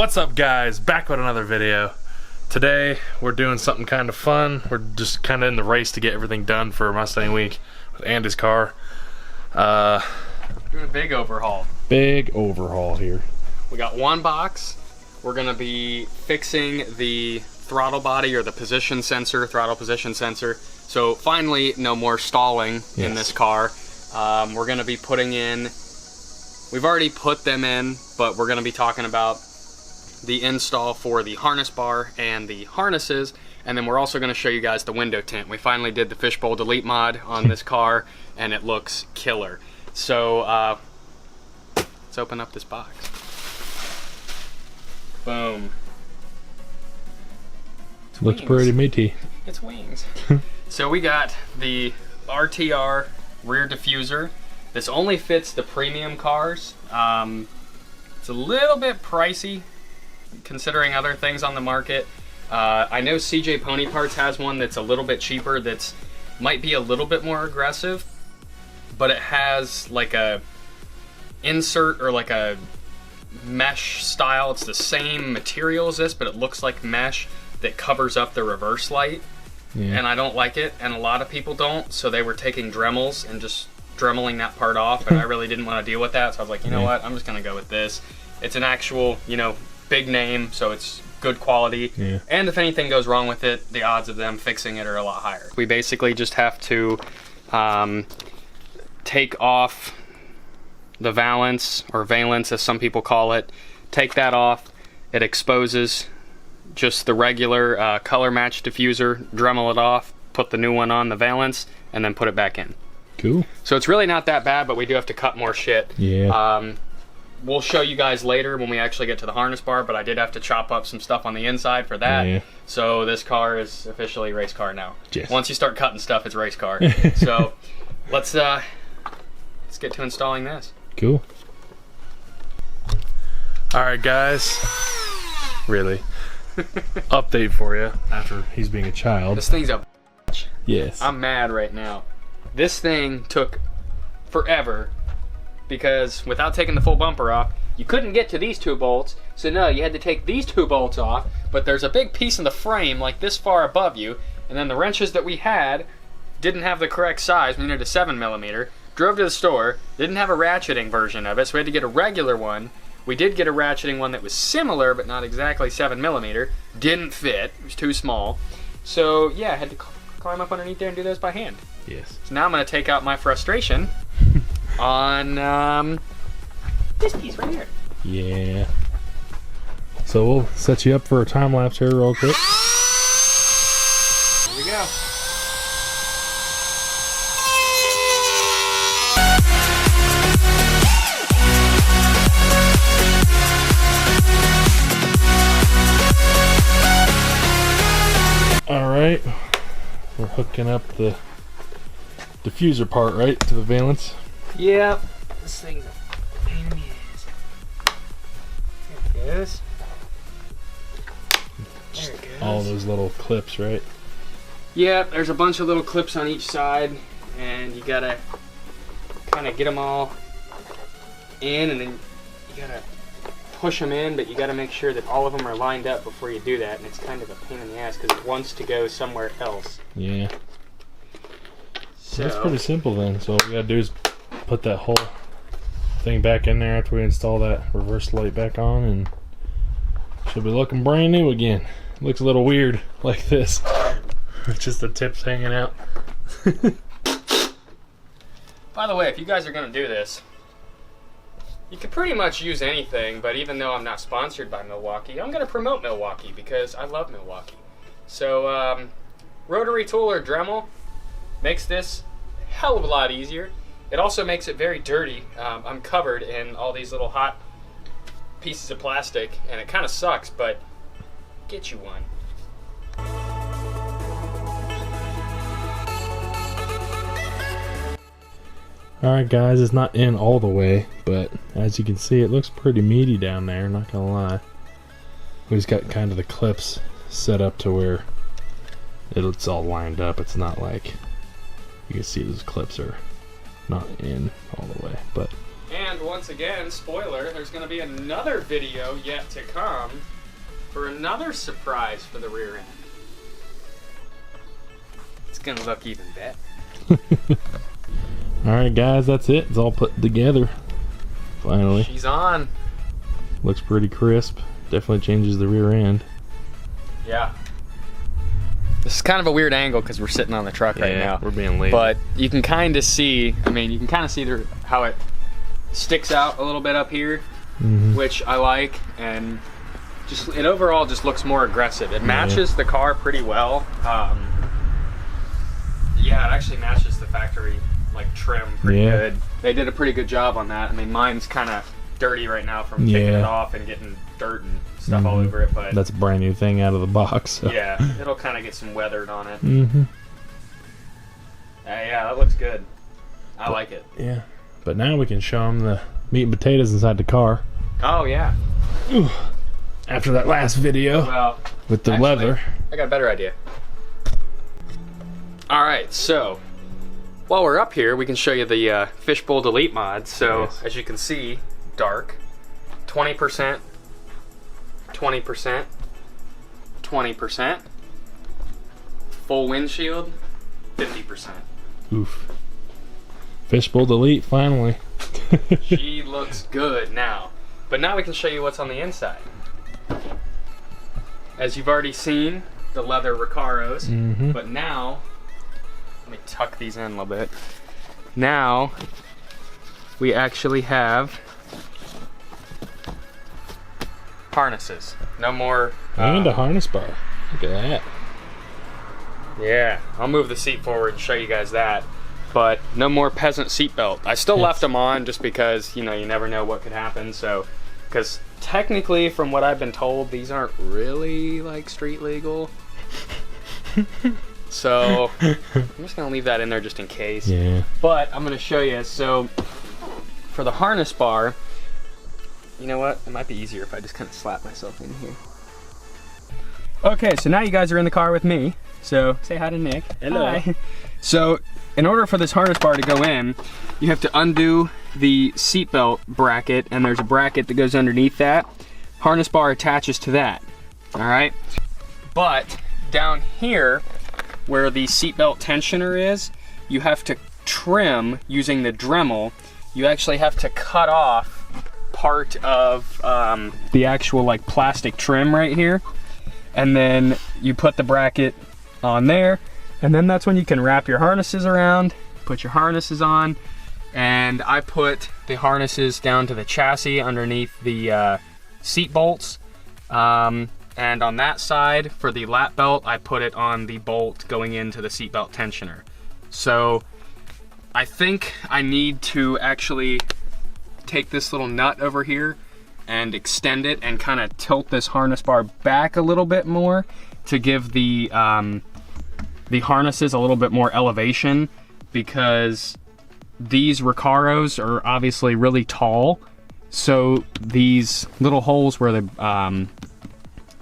What's up guys, back with another video. Today we're doing something kind of fun. We're just kind of in the race to get everything done for Mustang Week with Andy's car. Doing a big overhaul. Big overhaul here. We got one box. We're gonna be fixing the throttle body or the position sensor, throttle position sensor. So finally no more stalling in this car. We're gonna be putting in, we've already put them in, but we're gonna be talking about the install for the harness bar and the harnesses, and then we're also going to show you guys the window tint. We finally did the fishbowl delete mod on this car and it looks killer. So let's open up this box. Boom. It's looks wings. pretty meaty. It's wings. So we got the RTR rear diffuser. This only fits the premium cars. It's a little bit pricey considering other things on the market. I know CJ Pony Parts has one that's a little bit cheaper, that's might be a little bit more aggressive, but it has like a insert or like a mesh style. It's the same material as this, but it looks like mesh that covers up the reverse light. And I don't like it, and a lot of people don't, so they were taking Dremels and just dremeling that part off, and I really didn't want to deal with that, so I was like, you know what, I'm just gonna go with this. It's an actual, you know, big name, so it's good quality, and if anything goes wrong with it, the odds of them fixing it are a lot higher. We basically just have to take off the valance, or valence as some people call it. Take that off. It exposes just the regular color match diffuser, Dremel it off, put the new one on the valance, and then put it back in. Cool. So it's really not that bad, but we do have to cut more shit. We'll show you guys later when we actually get to the harness bar, but I did have to chop up some stuff on the inside for that. So this car is officially race car now. Once you start cutting stuff, it's race car. So let's get to installing this. Cool. All right, guys. Really, update for you after he's being a child. This thing's a bitch. Yes. I'm mad right now. This thing took forever, because without taking the full bumper off, you couldn't get to these two bolts. So no, you had to take these two bolts off, but there's a big piece in the frame like this far above you, and then the wrenches that we had didn't have the correct size. We needed a 7mm. Drove to the store, didn't have a ratcheting version of it, so we had to get a regular one. We did get a ratcheting one that was similar, but not exactly 7mm. Didn't fit, it was too small. So yeah, I had to climb up underneath there and do those by hand. Yes. So now I'm gonna take out my frustration on this piece right here. Yeah. So we'll set you up for a time lapse here real quick. Here we go. All right. We're hooking up the diffuser part, right, to the valance? Yep. This thing's a pain in the ass. There it goes. There it goes. All those little clips, right? Yep, there's a bunch of little clips on each side, and you gotta kind of get them all in, and then you gotta push them in, but you gotta make sure that all of them are lined up before you do that, and it's kind of a pain in the ass because it wants to go somewhere else. Yeah. So that's pretty simple then. So all we gotta do is put that whole thing back in there after we install that reverse light back on, and should be looking brand new again. It looks a little weird like this. It's just the tips hanging out. By the way, if you guys are gonna do this, you can pretty much use anything, but even though I'm not sponsored by Milwaukee, I'm gonna promote Milwaukee because I love Milwaukee. So rotary tool or Dremel makes this a hell of a lot easier. It also makes it very dirty. I'm covered in all these little hot pieces of plastic, and it kind of sucks, but get you one. Alright guys, it's not in all the way, but as you can see it looks pretty meaty down there, not gonna lie. We just got kind of the clips set up to where it's all lined up. It's not like, you can see those clips are not in all the way, but And And once again, spoiler, there's going to be another video yet to come for another surprise for the rear end. It's going to look even better. Alright guys, that's it. It's all put together. Finally. She's on. Looks pretty crisp. Definitely changes the rear end. Yeah. This is kind of a weird angle because we're sitting on the truck right now. We're being lazy. But you can kind of see, you can kind of see how it sticks out a little bit up here, which I like, and just it overall just looks more aggressive. It matches the car pretty well. Yeah, it actually matches the factory like trim pretty good. They did a pretty good job on that. Mine's kind of dirty right now from taking it off and getting dirt and stuff all over it, but that's a brand new thing out of the box. So. Yeah, it'll kind of get some weathered on it. Yeah, that looks good. I like it. Yeah, but now we can show them the meat and potatoes inside the car. Oh yeah. Ooh. After that last video with the leather, I got a better idea. All right, so while we're up here, we can show you the fishbowl delete mod. So as you can see, dark, 20%, 20%, 20%, full windshield, 50%. Oof. Fishbowl delete, finally. She looks good now. But now we can show you what's on the inside. As you've already seen, the leather Recaros, but now, let me tuck these in a little bit. Now, we actually have harnesses. No more... and a harness bar. Look at that. Yeah, I'll move the seat forward and show you guys that. But no more peasant seatbelt. I still left them on just because, you never know what could happen. So, because technically, from what I've been told, these aren't really like street legal. So, I'm just gonna leave that in there just in case. Yeah. But I'm gonna show you. So, for the harness bar, you know what? It might be easier if I just kind of slap myself in here. Okay, so now you guys are in the car with me. So, say hi to Nick. Hello. Hi. So, in order for this harness bar to go in, you have to undo the seatbelt bracket, and there's a bracket that goes underneath that. Harness bar attaches to that, all right? But down here, where the seatbelt tensioner is, you have to trim using the Dremel. You actually have to cut off part of the actual like plastic trim right here, and then you put the bracket on there, and then that's when you can wrap your harnesses around, put your harnesses on, and I put the harnesses down to the chassis underneath the seat bolts, and on that side for the lap belt I put it on the bolt going into the seatbelt tensioner. So I think I need to actually take this little nut over here and extend it and kind of tilt this harness bar back a little bit more to give the harnesses a little bit more elevation, because these Recaros are obviously really tall, so these little holes where the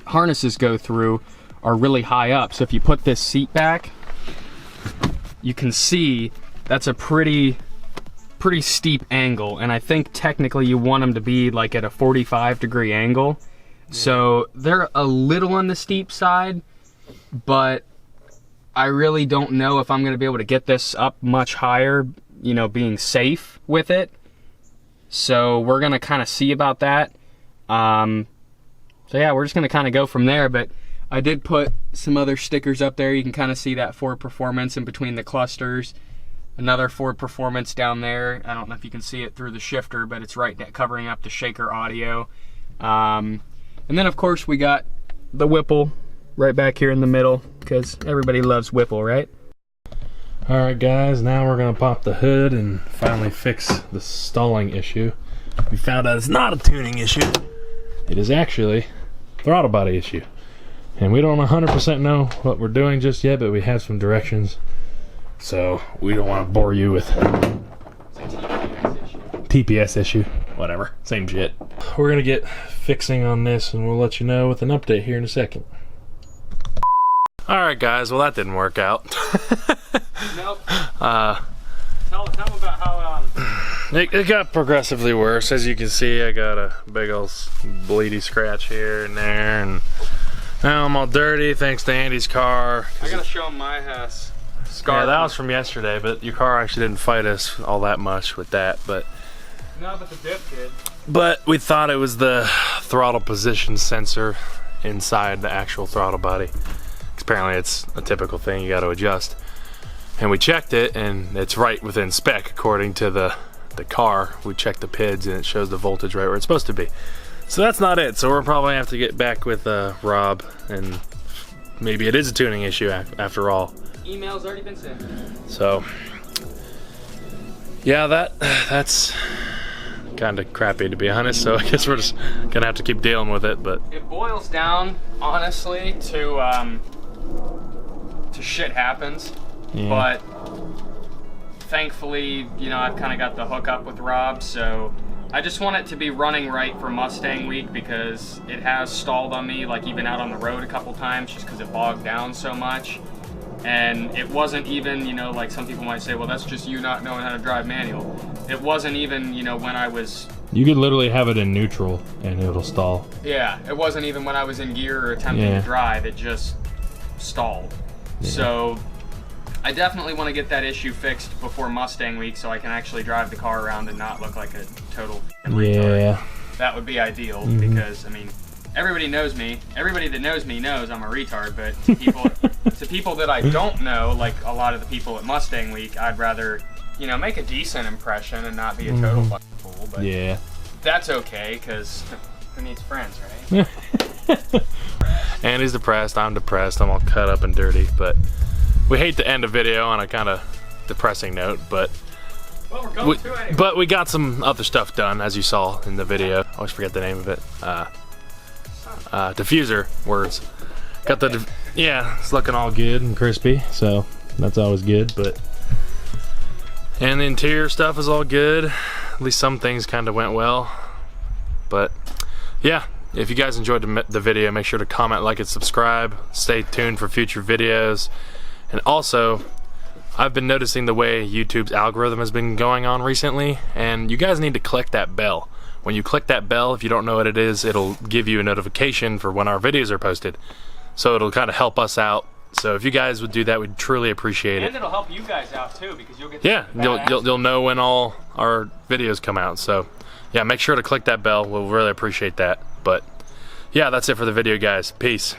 harnesses go through are really high up. So if you put this seat back, you can see that's a pretty steep angle, and I think technically you want them to be like at a 45-degree angle. So they're a little on the steep side, but I really don't know if I'm going to be able to get this up much higher, being safe with it. So we're going to kind of see about that. So yeah, we're just going to kind of go from there, but I did put some other stickers up there. You can kind of see that Ford Performance in between the clusters. Another Ford Performance down there. I don't know if you can see it through the shifter, but it's right there covering up the shaker audio. And then of course we got the Whipple right back here in the middle, because everybody loves Whipple, right? Alright guys, now we're going to pop the hood and finally fix the stalling issue. We found out it's not a tuning issue. It is actually a throttle body issue. And we don't 100% know what we're doing just yet, but we have some directions. So we don't want to bore you with TPS issue. Whatever, same shit. We're going to get fixing on this and we'll let you know with an update here in a second. Alright guys, well that didn't work out. Nope. Tell them about how it got progressively worse. As you can see, I got a big old bleedy scratch here and there, and now I'm all dirty thanks to Andy's car. I gotta show him my scar. Yeah, that was from yesterday, but your car actually didn't fight us all that much with that. But no, but the diff did. But we thought it was the throttle position sensor inside the actual throttle body. Apparently it's a typical thing you got to adjust. And we checked it, and it's right within spec according to the car. We checked the PIDs, and it shows the voltage right where it's supposed to be. So that's not it. So we're probably gonna have to get back with Rob, and maybe it is a tuning issue after all. Email's already been sent. So yeah, that's kind of crappy, to be honest. So I guess we're just gonna have to keep dealing with it. But it boils down, honestly, to shit happens. yeah. But thankfully, you know, I've kind of got the hookup with Rob, so I just want it to be running right for Mustang Week, because it has stalled on me, like even out on the road a couple times, just because it bogged down so much. And it wasn't even, you know, like some people might say, well, that's just you not knowing how to drive manual. It wasn't even, you know, when I was... You could literally have it in neutral and it'll stall. Yeah, it wasn't even when I was in gear or attempting to drive, it just stalled. Yeah. So I definitely want to get that issue fixed before Mustang Week, so I can actually drive the car around and not look like a total retard. That would be ideal, because, I mean, everybody knows me. Everybody that knows me knows I'm a retard, but to people that I don't know, like a lot of the people at Mustang Week, I'd rather, you know, make a decent impression and not be a total fucking fool. But yeah, that's okay, because who needs friends, right? Andy's depressed, I'm depressed, I'm all cut up and dirty, but we hate to end a video on a kind of depressing note, but well, we're going to anyway. But we got some other stuff done, as you saw in the video. I always forget the name of it. Diffuser words. Got the yeah, it's looking all good and crispy, so that's always good. But and the interior stuff is all good. At least some things kind of went well. But yeah, if you guys enjoyed the video, make sure to comment, like, and subscribe. Stay tuned for future videos. And also, I've been noticing the way YouTube's algorithm has been going on recently, and you guys need to click that bell. When you click that bell, if you don't know what it is, it'll give you a notification for when our videos are posted. So it'll kind of help us out. So if you guys would do that, we'd truly appreciate it. And it'll help you guys out too, because you'll get you'll know when all our videos come out. So yeah, make sure to click that bell. We'll really appreciate that. But yeah, that's it for the video, guys. Peace.